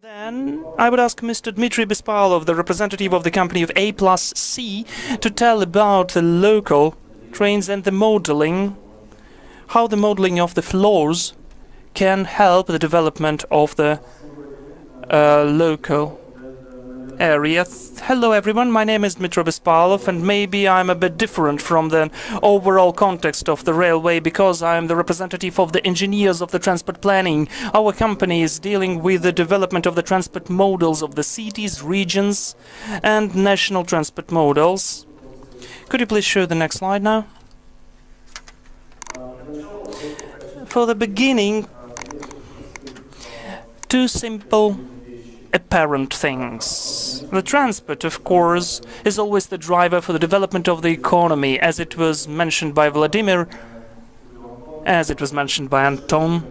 Then I would ask Mr. Dmitry Bespalov, the representative of the company of A plus C, to tell about the local trains and the modeling, how the modeling of the floors can help the development of the local area. Hello everyone, my name is Dmitry Bespalov, and maybe I'm a bit different from the overall context of the railway because I'm the representative of the engineers of the transport planning. Our company is dealing with the development of the transport models of the cities, regions and national transport models. Could you please show the next slide now? For the beginning, two simple apparent things. The transport, of course, is always the driver for the development of the economy, as it was mentioned by Vladimir, as it was mentioned by Anton.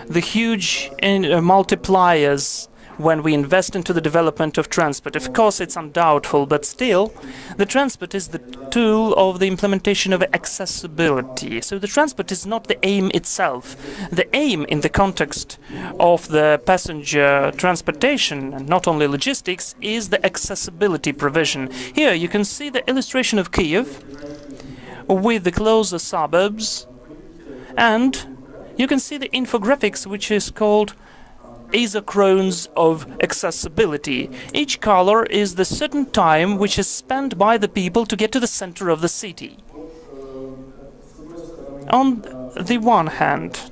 The huge multipliers when we invest into the development of transport. Of course, it's undoubtful, but still, the transport is the tool of the implementation of accessibility. So the transport is not the aim itself. The aim in the context of the passenger transportation, and not only logistics, is the accessibility provision. Here you can see the illustration of Kiev with the closer suburbs, and you can see the infographics, which is called isochrones of accessibility. Each color is the certain time which is spent by the people to get to the center of the city. On the one hand,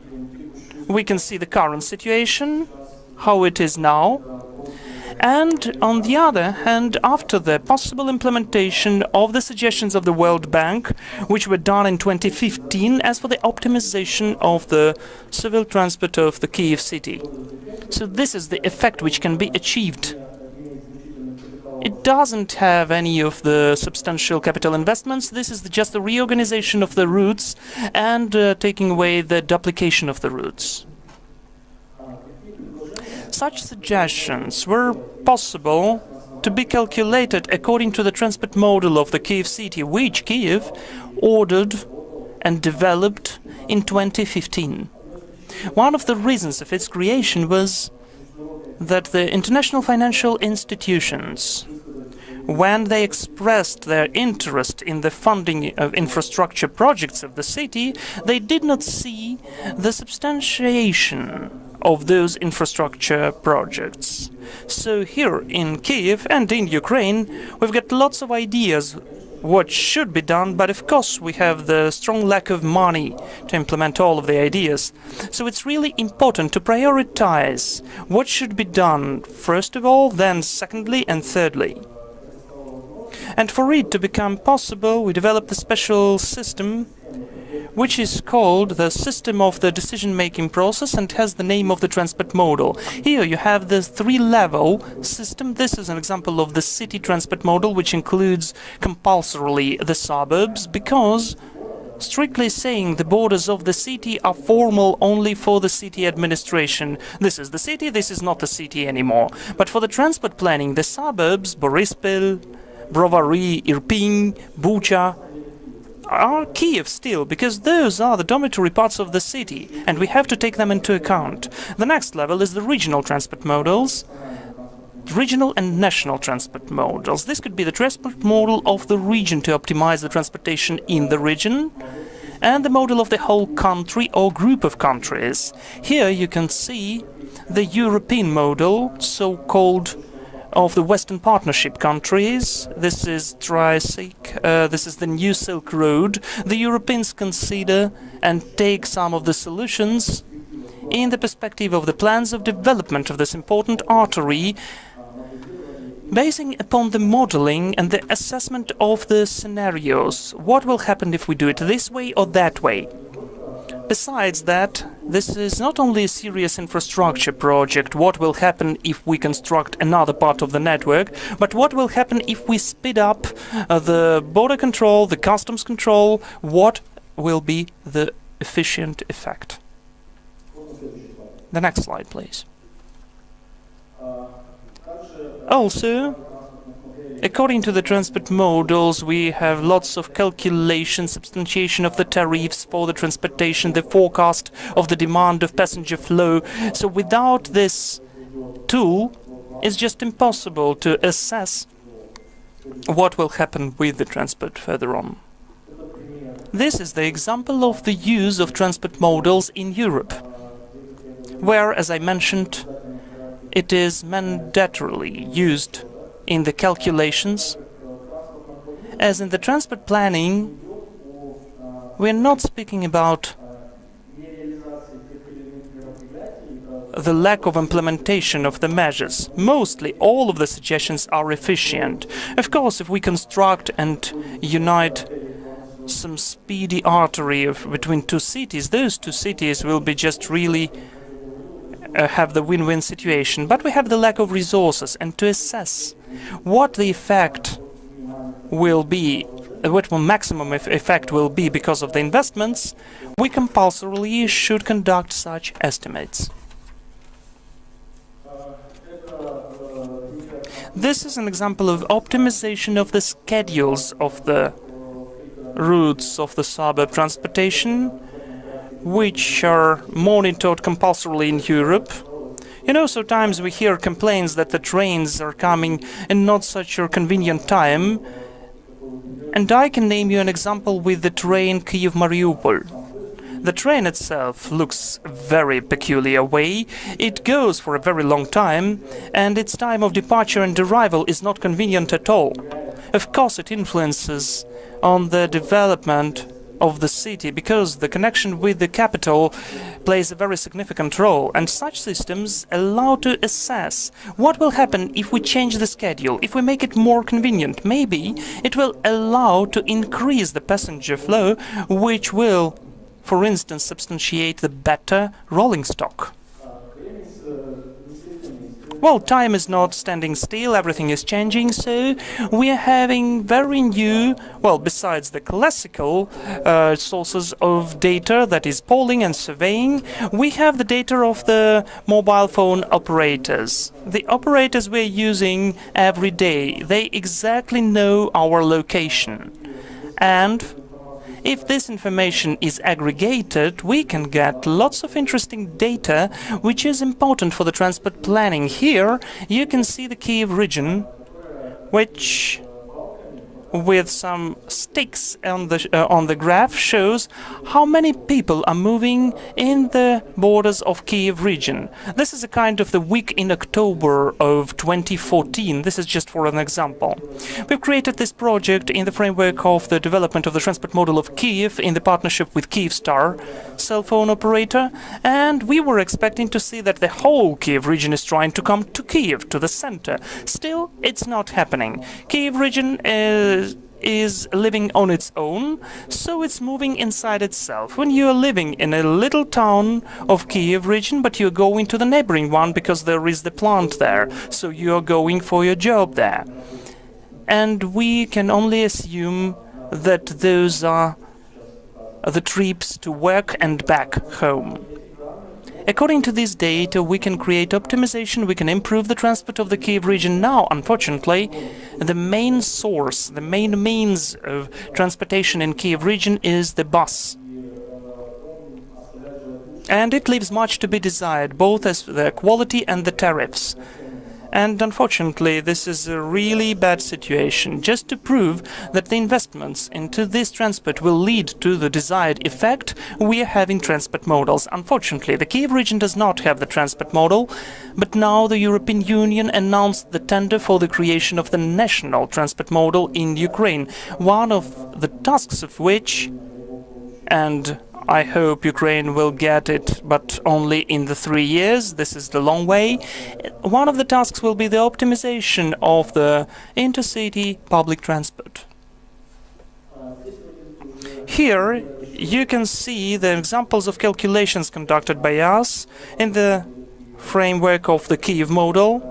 we can see the current situation, how it is now, and on the other hand, after the possible implementation of the suggestions of the World Bank, which were done in 2015 as for the optimization of the civil transport of the Kiev city. So this is the effect which can be achieved. It doesn't have any of the substantial capital investments. This is just the reorganization of the routes and taking away the duplication of the routes. Such suggestions were possible to be calculated according to the transport model of the Kiev city, which Kiev ordered and developed in 2015. One of the reasons of its creation was that the international financial institutions, when they expressed their interest in the funding of infrastructure projects of the city, they did not see the substantiation of those infrastructure projects. So here in Kiev and in Ukraine, we've got lots of ideas what should be done, but of course we have the strong lack of money to implement all of the ideas. So it's really important to prioritize what should be done first of all, then secondly and thirdly. And for it to become possible, we developed a special system which is called the system of the decision-making process and has the name of the transport model. Here you have the three-level system. This is an example of the city transport model, which includes compulsorily the suburbs, because, strictly saying, the borders of the city are formal only for the city administration. This is the city, this is not the city anymore. But for the transport planning, the suburbs, Borispil, Brovary, Irpin, Bucha, are Kiev still, because those are the dormitory parts of the city, and we have to take them into account. The next level is the regional transport models, regional and national transport models. This could be the transport model of the region to optimize the transportation in the region, and the model of the whole country or group of countries. Here you can see the European model, so-called of the Western Partnership countries. This is this is the new Silk Road. The Europeans consider and take some of the solutions in the perspective of the plans of development of this important artery, basing upon the modeling and the assessment of the scenarios. What will happen if we do it this way or that way? Besides that, this is not only a serious infrastructure project, what will happen if we construct another part of the network, but what will happen if we speed up the border control, the customs control, what will be the efficient effect. The next slide, please. Also, according to the transport models, we have lots of calculation, substantiation of the tariffs for the transportation, the forecast of the demand of passenger flow. So without this tool, it's just impossible to assess what will happen with the transport further on. This is the example of the use of transport models in Europe, where, as I mentioned, it is mandatorily used in the calculations. As in the transport planning, we're not speaking about the lack of implementation of the measures. Mostly all of the suggestions are efficient. Of course, if we construct and unite some speedy artery between two cities, those two cities will be just really have the win-win situation. But we have the lack of resources, and to assess what the effect will be, what maximum effect will be because of the investments, we compulsorily should conduct such estimates. This is an example of optimization of the schedules of the routes of the suburb transportation, which are monitored compulsorily in Europe. You know, sometimes we hear complaints that the trains are coming in not such a convenient time. And I can name you an example with the train Kyiv-Mariupol. The train itself looks very peculiar way. It goes for a very long time, and its time of departure and arrival is not convenient at all. Of course, it influences on the development of the city, because the connection with the capital plays a very significant role, and such systems allow to assess what will happen if we change the schedule, if we make it more convenient. Maybe it will allow to increase the passenger flow, which will, for instance, substantiate the better rolling stock. Well, time is not standing still, everything is changing, so we are having very new, well, besides the classical sources of data, that is polling and surveying, we have the data of the mobile phone operators. The operators we're using every day, they exactly know our location. And if this information is aggregated, we can get lots of interesting data, which is important for the transport planning. Here you can see the Kyiv region, which with some sticks on the graph shows how many people are moving in the borders of Kyiv region. This is a kind of the week in October of 2014. This is just for an example. We've created this project in the framework of the development of the transport model of Kyiv in the partnership with Kyivstar cell phone operator, and we were expecting to see that the whole Kyiv region is trying to come to Kyiv, to the center. Still, it's not happening. Kyiv region is living on its own, so it's moving inside itself. When you are living in a little town of Kyiv region, but you're going to the neighboring one because there is the plant there, so you're going for your job there. And we can only assume that those are the trips to work and back home. According to this data, we can create optimization, we can improve the transport of the Kyiv region. Now, unfortunately, the main source, the main means of transportation in Kyiv region is the bus. And it leaves much to be desired, both as the quality and the tariffs. And unfortunately, this is a really bad situation. Just to prove that the investments into this transport will lead to the desired effect, we are having transport models. Unfortunately, the Kyiv region does not have the transport model, but now the European Union announced the tender for the creation of the national transport model in Ukraine, one of the tasks of which, and I hope Ukraine will get it, but only in the 3 years. This is the long way. One of the tasks will be the optimization of the intercity public transport. Here you can see the examples of calculations conducted by us in the framework of the Kyiv model.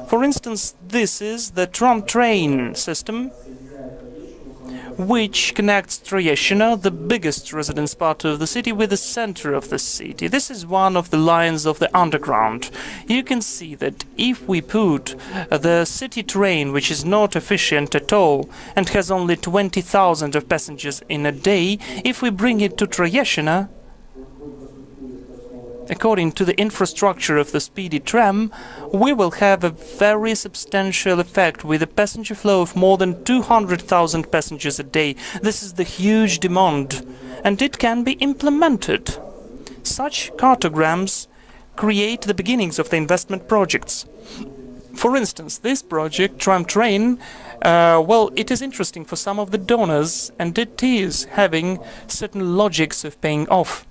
For instance, this is the tram-train system, which connects Tryeshina, the biggest residence part of the city, with the center of the city. This is one of the lines of the underground. You can see that if we put the city train, which is not efficient at all and has only 20,000 of passengers in a day, if we bring it to Tryeshina, according to the infrastructure of the speedy tram, we will have a very substantial effect with a passenger flow of more than 200,000 passengers a day. This is the huge demand, and it can be implemented. Such cartograms create the beginnings of the investment projects. For instance, this project, tram train, well, it is interesting for some of the donors, and it is having certain logics of paying off.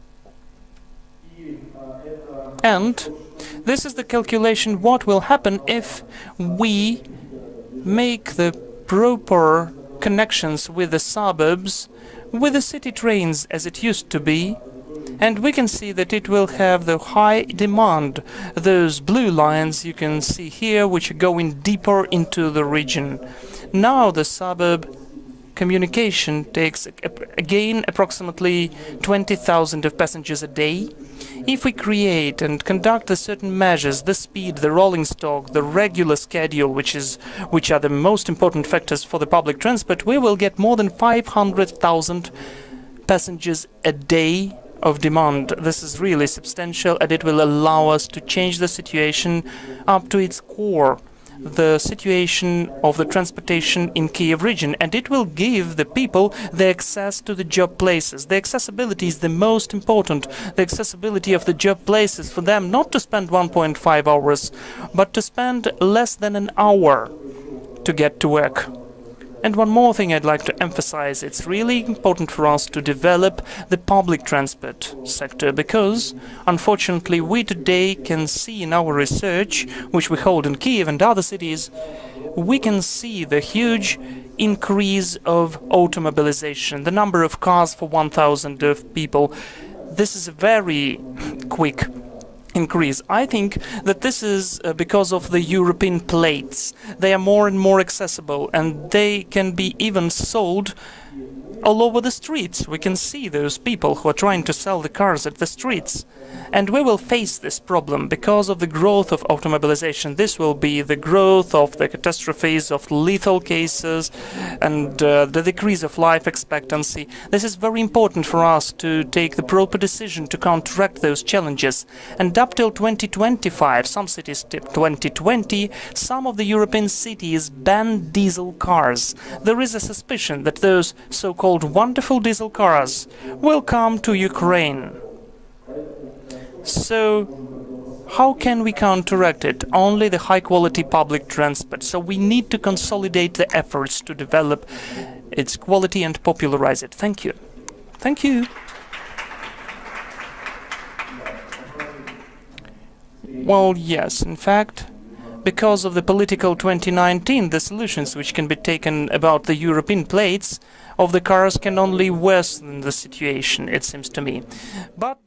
And this is the calculation what will happen if we make the proper connections with the suburbs, with the city trains as it used to be, and we can see that it will have the high demand. Those blue lines you can see here, which are going deeper into the region. Now the suburb communication takes again approximately 20,000 of passengers a day. If we create and conduct the certain measures, the speed, the rolling stock, the regular schedule, which are the most important factors for the public transport, we will get more than 500,000 passengers a day of demand. This is really substantial, and it will allow us to change the situation up to its core, the situation of the transportation in Kiev region, and it will give the people the access to the job places. The accessibility is the most important, the accessibility of the job places for them, not to spend 1.5 hours, but to spend less than an hour to get to work. And one more thing I'd like to emphasize, it's really important for us to develop the public transport sector, because, unfortunately, we today can see in our research, which we hold in Kiev and other cities, we can see the huge increase of automobilization, the number of cars for 1,000 of people. This is a very quick increase. I think that this is because of the European plates. They are more and more accessible, and they can be even sold all over the streets. We can see those people who are trying to sell the cars at the streets. And we will face this problem because of the growth of automobilization. This will be the growth of the catastrophes, of lethal cases, and the decrease of life expectancy. This is very important for us to take the proper decision to counteract those challenges. And up till 2025, some cities till 2020, some of the European cities ban diesel cars. There is a suspicion that those so-called wonderful diesel cars will come to Ukraine. So, how can we counteract it? Only the high-quality public transport. So we need to consolidate the efforts to develop its quality and popularize it. Thank you. Thank you. Well, yes, in fact, because of the political 2019, the solutions which can be taken about the European plates of the cars can only worsen the situation, it seems to me. But